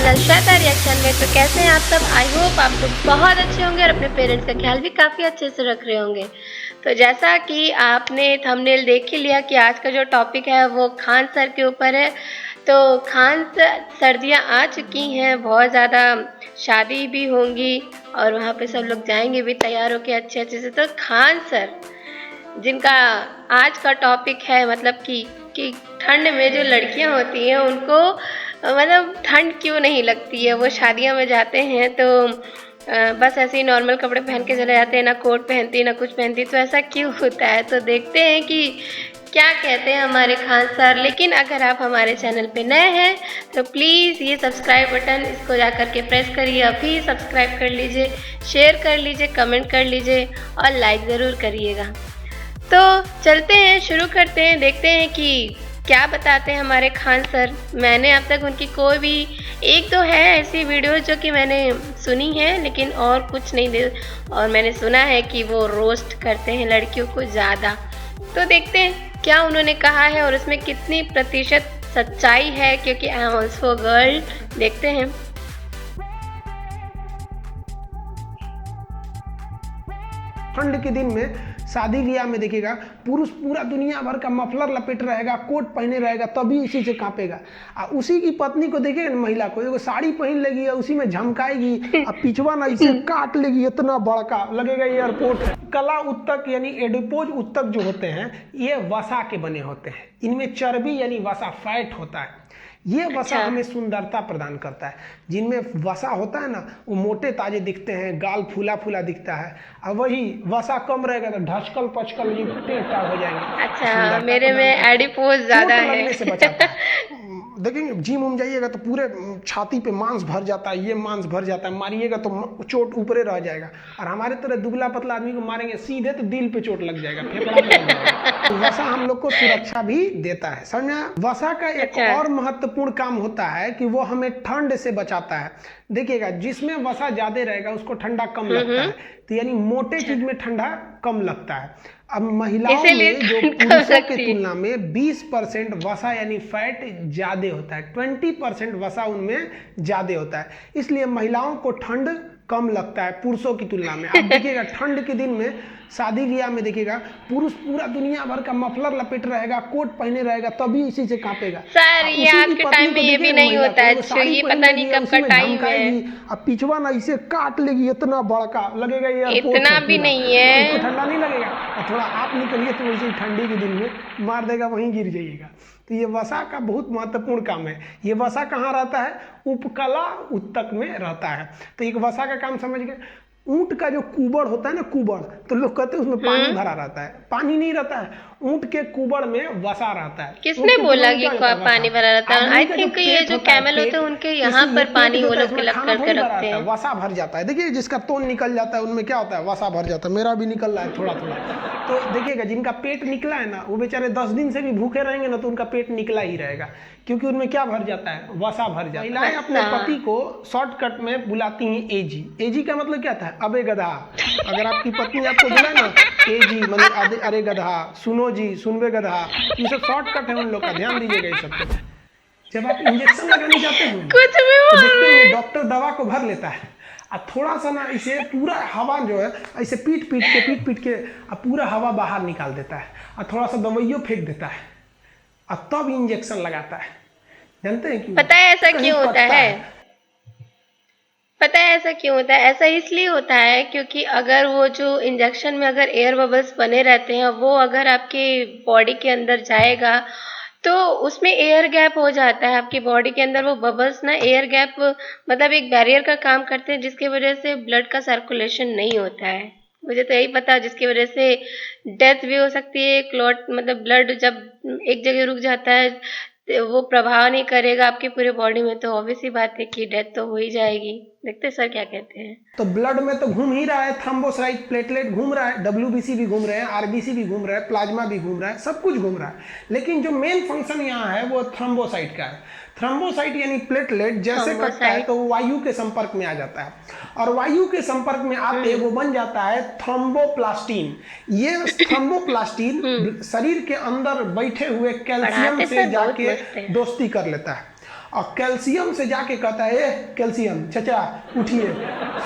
Channel Shweta reaction में। तो कैसे हैं आप सब? आई होप आप लोग बहुत अच्छे होंगे और अपने पेरेंट्स का ख्याल भी काफ़ी अच्छे से रख रहे होंगे। तो जैसा कि आपने थंबनेल देख ही लिया कि आज का जो टॉपिक है वो खान सर के ऊपर है। तो खान सर, सर्दियाँ आ चुकी हैं, बहुत ज़्यादा शादी भी होंगी और वहाँ पे सब लोग जाएंगे भी तैयार होके अच्छे से। तो खान सर जिनका आज का टॉपिक है, मतलब कि ठंड में जो लड़कियां होती हैं उनको मतलब ठंड क्यों नहीं लगती है। वो शादियों में जाते हैं तो बस ऐसे ही नॉर्मल कपड़े पहन के चले जाते हैं, ना कोट पहनती ना कुछ पहनती। तो ऐसा क्यों होता है? तो देखते हैं कि क्या कहते हैं हमारे खान सर। लेकिन अगर आप हमारे चैनल पे नए हैं तो प्लीज़ ये सब्सक्राइब बटन, इसको जा कर के प्रेस करिए, अभी सब्सक्राइब कर लीजिए, शेयर कर लीजिए, कमेंट कर लीजिए और लाइक ज़रूर करिएगा। तो चलते हैं, शुरू करते हैं, देखते हैं कि क्या बताते हैं हमारे खान सर। मैंने अब तक उनकी कोई भी एक दो है ऐसी वीडियो जो कि मैंने सुनी है, लेकिन और कुछ नहीं दे। और मैंने सुना है कि वो रोस्ट करते हैं लड़कियों को ज़्यादा। तो देखते हैं क्या उन्होंने कहा है और उसमें कितनी प्रतिशत सच्चाई है, क्योंकि आई एम ऑल्सो गर्ल। देखते हैं। ठंड के दिन में शादी ब्याह में देखिएगा पुरुष पूरा दुनिया भर का मफलर लपेट रहेगा, कोट पहने रहेगा, तभी इसी से कांपेगा। और उसी की पत्नी को देखिएगा ना, महिला को एगो साड़ी पहन लेगी और उसी में झमकाएगी और पिछवा ना इसे काट लेगी, इतना बड़का लगेगा एयरपोर्ट है। कला उत्तक यानी एडिपोज उत्तक जो होते हैं ये वसा के बने होते हैं। इनमें चर्बी यानी वसा, फैट होता है। ये वसा हमें सुंदरता प्रदान करता है। जिनमें वसा होता है ना वो मोटे ताजे दिखते हैं, गाल फूला फूला दिखता है। और वही वसा कम रहेगा तो ढचकल पचकल टेढ़ा हो जाएंगे। अच्छा, मेरे में एडिपोज ज्यादा है। से बचाता है। देखेंगे जिम उम जाइएगा तो पूरे छाती पे मांस भर जाता है, ये मांस भर जाता है, मारिएगा तो चोट ऊपरे रह जाएगा। और हमारे तरह दुबला पतला आदमी को मारेंगे सीधे तो दिल पे चोट लग जाएगा, फेफड़ा पे लग जाएगा। तो वसा हम लोग को सुरक्षा भी देता है, समझा। वसा का एक और महत्वपूर्ण काम होता है कि वो हमें ठंड से बचाता है। देखिएगा जिसमें वसा ज्यादा रहेगा उसको ठंडा कम लगता है, तो यानी मोटे चीज में ठंडा कम लगता है। अब महिलाओं में जो पुरुषों की तुलना में 20% वसा यानी फैट ज्यादा होता है, 20% वसा उनमें ज्यादा होता है, इसलिए महिलाओं को ठंड कम लगता है पुरुषों की तुलना में। अब देखिएगा ठंड के दिन में शादी ब्याह में देखिएगा पुरुष पूरा दुनिया भर का मफलर लपेट रहेगा, कोट पहने रहेगा, तभी इसी से कांपेगा। सर ये आज के टाइम में ये भी नहीं होता है, ये पता नहीं कब का टाइम है। अब पिछवा ना इसे काट लेगी, इतना बड़का लगेगा एयरपोर्ट। इतना भी नहीं है, इसको ठंडा नहीं लगेगा। और थोड़ा आप निकलिए तो वैसे ठंडी के दिन में मार देगा, वहीं गिर जाइएगा। तो ये वसा का बहुत महत्वपूर्ण काम है। ये वसा कहाँ रहता है? उपकला उत्तक में रहता है। तो एक वसा का काम समझ गए। ऊंट का जो कुबड़ होता है ना, कुबड़, तो लोग कहते हैं उसमें पानी भरा रहता है, पानी नहीं रहता है। ऊंट के कुबड़ में वसा रहता है। किसने बोला कि पानी भरा रहता है? आई थिंक ये जो कैमल होते हैं उनके यहाँ पर पानी वो लोग फिलअप करके रखते हैं, वसा भर जाता है। देखिए जिसका तोन निकल जाता है उनमें क्या होता है, वसा भर जाता है। मेरा भी निकल रहा है थोड़ा थोड़ा। तो देखिएगा जिनका पेट निकला है ना वो बेचारे 10 दिन से भी भूखे रहेंगे ना तो उनका पेट निकला ही रहेगा, क्योंकि उनमें क्या भर जाता है, वसा भर जाता है। महिलाएं अपने पति को शॉर्टकट में बुलाती हैं एजी। एजी का मतलब क्या था? अबे गधा। अगर आपकी पत्नी आपको बुलाए ना एजी मतलब अरे गधा, सुनो जी, सुनबे गधा, ये सब शॉर्टकट है उन लोग का, ध्यान दीजिएगा ये सब। जब आप इंजेक्शन लगाने जाते हैं कुछ भी तो देखते हैं डॉक्टर दवा को भर लेता है और थोड़ा सा ना इसे पूरा हवा जो है ऐसे पीट पीट के और पूरा हवा बाहर निकाल देता है और थोड़ा सा दवाइयों फेंक देता है और तब इंजेक्शन लगाता है। जानते हैं क्यों? पता है ऐसा क्यों होता है? पता है ऐसा क्यों होता है? ऐसा इसलिए होता है क्योंकि अगर वो जो इंजेक्शन में अगर एयर बबल्स बने रहते हैं वो अगर आपके बॉडी के अंदर जाएगा तो उसमें एयर गैप हो जाता है आपकी बॉडी के अंदर। वो बबल्स ना एयर गैप मतलब एक बैरियर का काम करते हैं, जिसकी वजह से ब्लड का सर्कुलेशन नहीं होता है। मुझे तो यही पता है, जिसकी वजह से डेथ भी हो सकती है। क्लॉट मतलब ब्लड जब एक जगह रुक जाता है वो प्रभाव नहीं करेगा आपकी पूरे बॉडी में, तो ऑब्वियस ही बात है कि डेथ तो हो ही जाएगी। देखते सर क्या कहते हैं। तो ब्लड में तो घूम ही रहा है, थ्रोम्बोसाइट प्लेटलेट घूम रहा है, डब्ल्यूबीसी भी घूम रहे हैं, आरबीसी भी घूम रहा है, प्लाज्मा भी घूम रहा है, सब कुछ घूम रहा है। लेकिन जो मेन फंक्शन यहाँ है वो थ्रोम्बोसाइट का है। थ्रोम्बोसाइट यानी प्लेटलेट जैसे कटता है तो वो वायु के संपर्क में आ जाता है और वायु के संपर्क में आते वो बन जाता है थ्रोम्बोप्लास्टिन। ये थ्रोम्बोप्लास्टिन शरीर के अंदर बैठे हुए कैल्शियम से जाके दोस्ती कर लेता है और कैल्शियम से जाके कहता है ए कैल्शियम चाचा उठिए,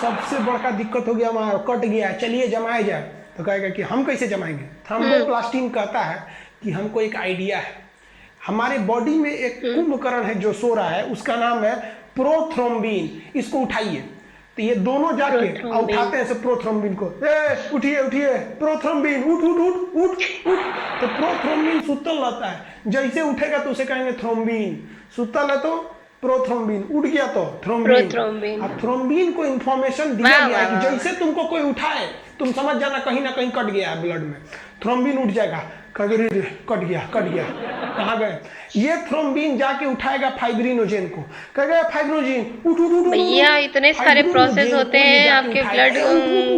सबसे बड़का दिक्कत हो गया, वहाँ कट गया, चलिए जमाया जाए। तो कहेगा कि हम कैसे जमाएंगे। थ्रोम्बोप्लास्टिन कहता है कि हमको एक आइडिया है, हमारे बॉडी में एक कुंभकर्ण है जो सो रहा है, उसका नाम है प्रोथ्रोम्बिन, इसको उठाइए। तो ये दोनों जाके उठाते हैं प्रोथ्रोम्बिन को, ए उठिए उठिए प्रोथ्रोम्बिन उठ उठ उठ उठ उठ। तो प्रोथ्रोम्बिन सुतल रहता है, जैसे उठेगा तो उसे कहेंगे थ्रोम्बिन, सुतल है तो प्रोथ्रोम्बिन, उठ गया तो थ्रोम्बिन। अब थ्रोम्बिन को इंफॉर्मेशन दिया गया है कि जैसे तुमको कोई उठाए तुम समझ जाना कहीं ना कहीं कट गया है ब्लड में, थ्रोम्बिन उठ जाएगा, कट गया कहाँ गए। ये थ्रोम्बिन जाके उठाएगा फाइब्रिनोजेन को, कहेगा फाइब्रिनोजेन उठ उठ उठ। भैया इतने सारे प्रोसेस होते हैं आपके ब्लड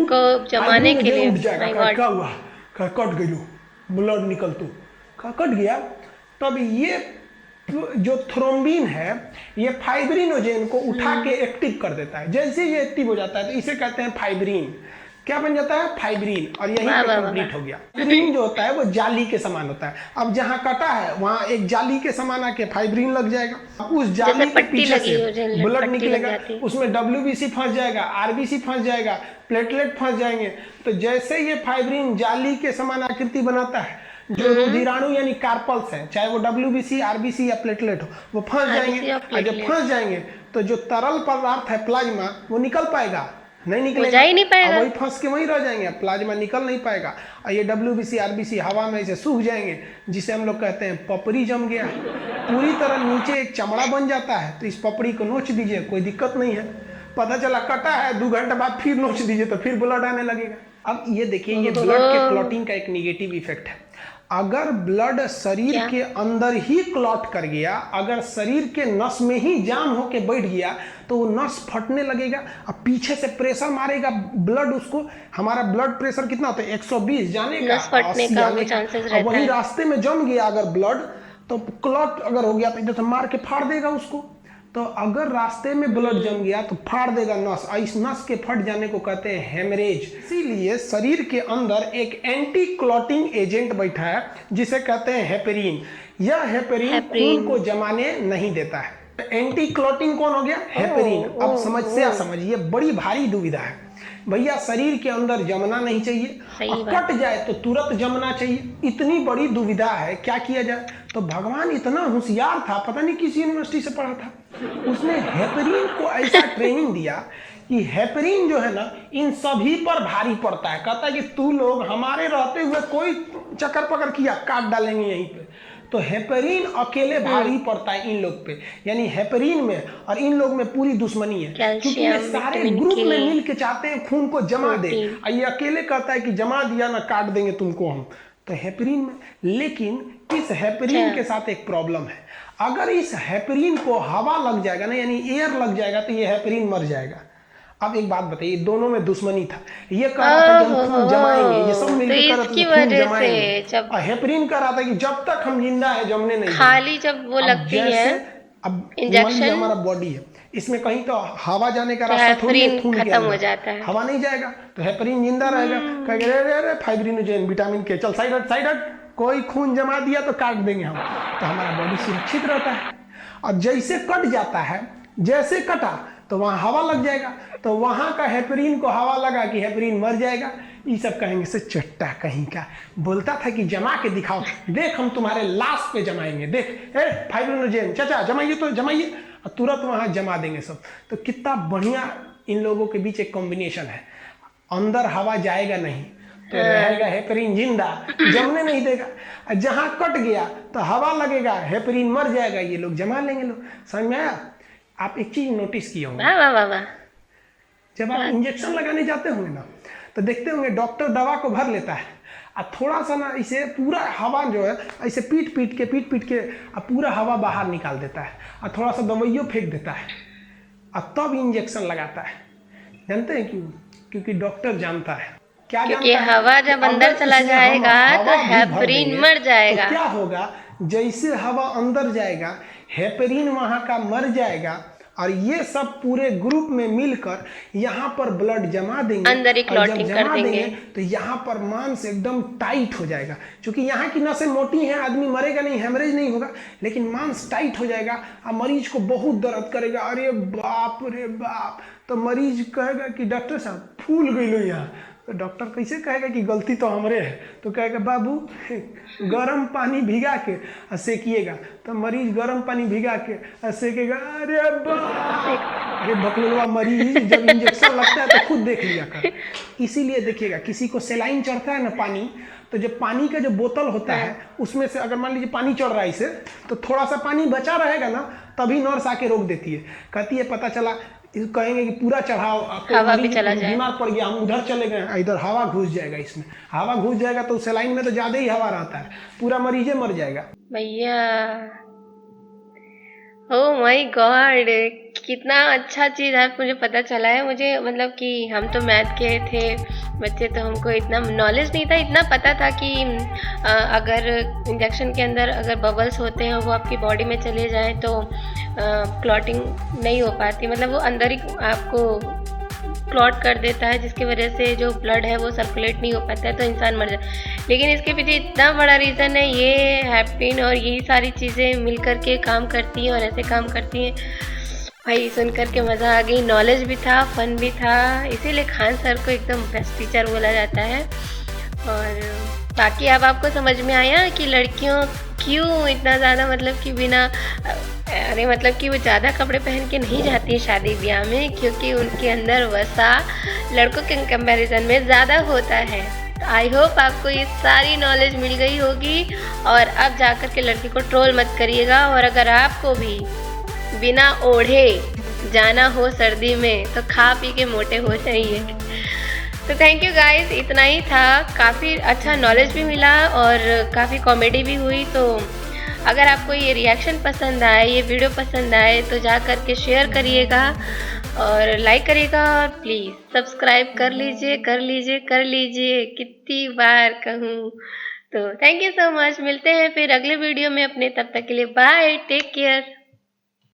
को जमाने के लिए। उठ जाएगा, क्या हुआ, कट गई ब्लड निकल तो कट गया। तब ये जो थ्रोम्बिन है ये फाइब्रिनोजेन को उठा के एक्टिव कर देता है। जैसे ये एक्टिव हो जाता है तो इसे कहते हैं फाइब्रिन। क्या बन जाता है, फाइब्रिन। और यही पे कंप्लीट हो गया। फाइब्रिन जो होता है वो जाली के समान होता है। अब जहाँ कटा है वहाँ एक जाली के समान आके फाइब्रिन लग जाएगा, उस जाली के पीछे से ब्लड निकलेगा, उसमें WBC फंस जाएगा, RBC फंस जाएगा, प्लेटलेट फंस जाएंगे। तो जैसे ये फाइब्रिन जाली के समान आकृति बनाता है, जो रुधिराणु यानी कार्पल्स हैं, चाहे वो WBC RBC या प्लेटलेट हो, वो फंस जाएंगे। और जब फंस जाएंगे तो जो तरल पदार्थ है प्लाज्मा वो निकल पाएगा, नहीं निकलेगा, नहीं पाएगा, वही फंस के वहीं रह जाएंगे, प्लाज्मा निकल नहीं पाएगा। और ये WBC RBC हवा में ऐसे सूख जाएंगे, जिसे हम लोग कहते हैं पपड़ी जम गया, पूरी तरह नीचे एक चमड़ा बन जाता है। तो इस पपड़ी को नोच दीजिए, कोई दिक्कत नहीं है। पता चला कटा है, 2 घंटे बाद फिर नोच दीजिए तो फिर ब्लड आने लगेगा। अब ये देखिए, ये ब्लड के क्लॉटिंग का एक निगेटिव इफेक्ट है। अगर ब्लड शरीर के अंदर ही क्लॉट कर गया, अगर शरीर के नस में ही जाम होके बैठ गया तो वो नस फटने लगेगा और पीछे से प्रेशर मारेगा ब्लड उसको। हमारा ब्लड प्रेशर कितना होता है, 120 जाने का, 80 जाने का। और वही रास्ते में जम गया अगर ब्लड, तो क्लॉट अगर हो गया तो इधर से मार के फाड़ देगा उसको। तो अगर रास्ते में ब्लड जम गया तो फाड़ देगा नस, और इस नस के फट जाने को कहते हैं हेमरेज। इसीलिए शरीर के अंदर एक एंटी क्लॉटिंग एजेंट बैठा है जिसे कहते हैं हेपेरिन। यह हेपेरिन खून को जमाने नहीं देता है। एंटी क्लॉटिंग कौन हो गया, हेपेरिन। अब समझिए, बड़ी भारी दुविधा है भैया। शरीर के अंदर जमना नहीं चाहिए, और कट जाए तो तुरंत जमना चाहिए, इतनी बड़ी दुविधा है, क्या किया जाए। तो भगवान इतना होशियार था, पता नहीं किस यूनिवर्सिटी से पढ़ा था, उसने हेपेरिन को ऐसा ट्रेनिंग दिया कि हेपेरिन जो है ना इन सभी पर भारी पड़ता है। कहता है कि तू लोग हमारे रहते हुए कोई चक्कर पकड़ किया, काट डालेंगे यहीं पे। तो हेपेरिन अकेले भारी पड़ता है इन लोग पे, यानी हेपेरिन में और इन लोग में पूरी दुश्मनी है, क्योंकि ये सारे ग्रुप में मिल के चाहते हैं खून को जमा दे, और ये अकेले कहता है कि जमा दिया ना काट देंगे तुमको हम। तो हेपेरिन में, लेकिन इस हेपेरिन के साथ एक प्रॉब्लम है। अगर इस हेपेरिन को हवा लग जाएगा ना, यानी एयर लग जाएगा, तो ये हेपेरिन मर जाएगा। अब एक बात बताइए, दोनों में दुश्मनी था। ये कह रहा था कि हम खून जमाएंगे, ये सब मिलकर कर रहे थे खून जमाएंगे, और हेपेरिन कह रहा था कि जब तक हम जिंदा है जमने नहीं, खाली जब वो लगती है अब इंजेक्शन, हमारा बॉडी है, इसमें कहीं तो हवा जाने का रास्ता थोड़ी है, खून खत्म हो जाता है, हवा नहीं जाएगा तो हेपेरिन जिंदा रहेगा। कहेगा रे फाइब्रिनोजेन विटामिन के, चल साइड हट, कोई खून जमा दिया तो काट देंगे हम, तो हमारा बॉडी सुरक्षित रहता है। और जैसे कट जाता है, जैसे कटा तो वहाँ हवा लग जाएगा, तो वहाँ का हेपेरिन को हवा लगा कि हेपेरिन मर जाएगा। ये सब कहेंगे से चट्टा कहीं का, बोलता था कि जमा के दिखाओ, देख हम तुम्हारे लाश पे जमाएंगे, देख ए फाइब्रिनोजेन चाचा जमाइए तो जमाइए, और तुरंत वहाँ जमा देंगे सब। तो कितना बढ़िया इन लोगों के बीच एक कॉम्बिनेशन है। अंदर हवा जाएगा नहीं तो रहेगा हेपेरिन जिंदा, जमने नहीं देगा। जहाँ कट गया तो हवा लगेगा, हेपेरिन मर जाएगा, ये लोग जमा लेंगे। लोग समझ में आया। आप एक चीज नोटिस किए होंगे, जब आप इंजेक्शन लगाने जाते होंगे ना, तो देखते होंगे डॉक्टर दवा को भर लेता है, और थोड़ा सा ना इसे पूरा हवा जो है ऐसे पीट पीट के और पूरा हवा बाहर निकाल देता है, और थोड़ा सा दवाइयों फेंक देता है, और तब इंजेक्शन लगाता है। जानते हैं क्यों? क्योंकि डॉक्टर जानता है, क्या जानता है, हवा जब अंदर चला जाएगा तो हेपेरिन मर जाएगा। तो क्या होगा, जैसे हवा अंदर जाएगा हेपेरिन वहाँ का मर जाएगा, और ये सब पूरे ग्रुप में मिलकर यहाँ पर ब्लड जमा देंगे, अंदर ही और जब क्लॉटिंग जमा कर देंगे तो यहाँ पर मांस एकदम टाइट हो जाएगा। क्योंकि यहाँ की नसें मोटी हैं, आदमी मरेगा नहीं, हेमरेज नहीं होगा, लेकिन मांस टाइट हो जाएगा और मरीज को बहुत दर्द करेगा। अरे बाप रे बाप! तो मरीज कहेगा कि डॉक्टर साहब फूल गई लो यहाँ। तो डॉक्टर कैसे कहेगा कि गलती तो हमरे है? तो कहेगा बाबू गर्म पानी भिगा के सेकिएगा। तो मरीज गर्म पानी भिगा के सेकेगा। अरे बाप! अरे बकलोलवा मरीज जब इंजेक्शन लगता है तो खुद देख लिया कर। इसीलिए देखिएगा, किसी को सेलाइन चढ़ता है ना पानी, तो जब पानी का जो बोतल होता है उसमें से अगर मान लीजिए पानी चढ़ रहा है इसे, तो थोड़ा सा पानी बचा रहेगा ना, तभी नर्स आके रोक देती है। कहती है पता चला, कहेंगे कि पूरा चढ़ाओ, हवा भी चला जाए, बीमार पड़ गया, हम उधर चले गए, इधर हवा घुस जाएगा, इसमें हवा घुस जाएगा तो सेलाइन में तो ज्यादा ही हवा रहता है, पूरा मरीजे मर जाएगा भैया। ओह माय गॉड, कितना अच्छा चीज़ आज मुझे पता चला है। मुझे मतलब कि हम तो मैथ के थे बच्चे, तो हमको इतना नॉलेज नहीं था। इतना पता था कि अगर इंजेक्शन के अंदर अगर बबल्स होते हैं वो आपकी बॉडी में चले जाएं तो क्लॉटिंग नहीं हो पाती, मतलब वो अंदर ही आपको क्लॉट कर देता है, जिसकी वजह से जो ब्लड है वो सर्कुलेट नहीं हो पाता है, तो इंसान मर जाता है। लेकिन इसके पीछे इतना बड़ा रीज़न है, ये हैप्पीन और यही सारी चीज़ें मिल कर के काम करती हैं और ऐसे काम करती हैं। भाई सुन कर के मज़ा आ गई, नॉलेज भी था, फन भी था, इसीलिए खान सर को एकदम बेस्ट टीचर बोला जाता है। और बाकी अब आपको समझ में आया कि लड़कियों क्यों इतना ज़्यादा मतलब कि बिना अरे मतलब कि वो ज़्यादा कपड़े पहन के नहीं जाती है शादी ब्याह में, क्योंकि उनके अंदर वसा लड़कों के कंपैरिजन में ज़्यादा होता है। तो आई होप आपको ये सारी नॉलेज मिल गई होगी, और अब जाकर के लड़की को ट्रोल मत करिएगा। और अगर आपको भी बिना ओढ़े जाना हो सर्दी में तो खा पी के मोटे हो जाइए। तो थैंक यू गाइस, इतना ही था। काफ़ी अच्छा नॉलेज भी मिला और काफ़ी कॉमेडी भी हुई। तो अगर आपको ये रिएक्शन पसंद आए, ये वीडियो पसंद आए, तो जा कर के शेयर करिएगा और लाइक करिएगा, और प्लीज़ सब्सक्राइब कर लीजिए, कर लीजिए, कर लीजिए, कितनी बार कहूँ। तो थैंक यू सो मच, मिलते हैं फिर अगले वीडियो में अपने, तब तक के लिए बाय, टेक केयर।